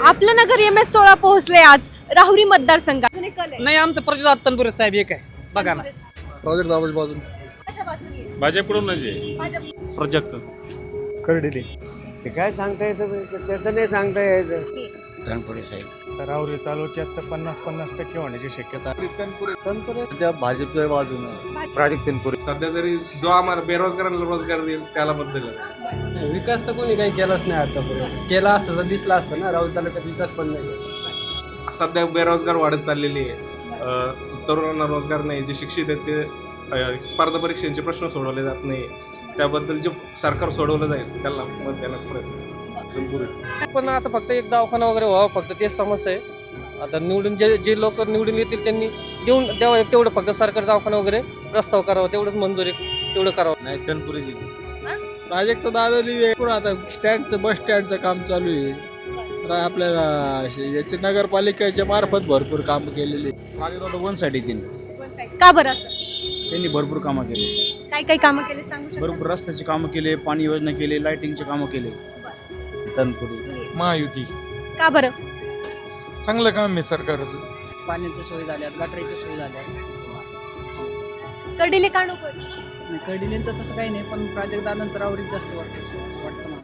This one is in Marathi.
आपलं नगर MS16 पोहोचले आज राहुरी मतदारसंघात. अजून एक कल आहे. नाही आमचं प्रज्वल तनपुरे साहेब एक आहे बघा ना. प्रोजेक्ट दादाच्या बाजून कशा बाजूने आहे? भाजपकडूनच आहे भाजप. प्रोजेक्ट. करडेले ते काय सांगता येतं त्याचं नाही सांगता येतं. तनपुरे साहेब तर राहुरी तालुक्यात तर 50% होण्याची शक्यता. त्या भाजपच्या बाजूने प्राजक्त तनपुरे सध्या तरी जो आम्हाला बेरोजगारांना रोजगार देईल त्याला बद्दल आहे. विकास तर कोणी काही केलाच नाही आतापर्यंत. केला असतं तर दिसला असतं ना. राहुल तालुक्यात विकास पण नाही. सध्या बेरोजगार वाढत चाललेली आहे. तरुणांना रोजगार नाही. जे शिक्षित आहेत ते स्पर्धा परीक्षांचे प्रश्न सोडवले जात नाही. त्याबद्दल जे सरकार सोडवलं जाईल त्याला मत देण्यास प्रयत्न. पण आता फक्त एक दवाखाना वगैरे व्हावं फक्त तेच समस्या आहे. आता निवडून जे लोक निवडून येतील त्यांनी द्यावं तेवढं फक्त सरकारी दवाखाना वगैरे प्रस्ताव करावा तेवढंच मंजुरी तेवढं करावं. नाही तनपुरे प्राजक्त दादाली आता स्टँडचं बस स्टँडचं काम चालू आहे. तर आपल्याला याचे नगरपालिकेच्या मार्फत भरपूर काम केलेले. प्राजक्त वन साईड येतील. का बरं असं? त्यांनी भरपूर कामं केले. काय काय कामं केले सांगू शकता? भरपूर रस्त्याची कामं केले, पाणी योजना केले, लाईटिंगचे कामं केले. तनपुरे महायुती का बरं? चांगलं काम आहे सरकारचं. पाण्याच्या सोयी झाल्या, गटराच्या सोयी झाल्या. कडेले का नको? कर्डिलेंचं तसं काही नाही पण प्राजक्तदादांचं राहुरीत जास्त वाटतं असं वाटतं मला.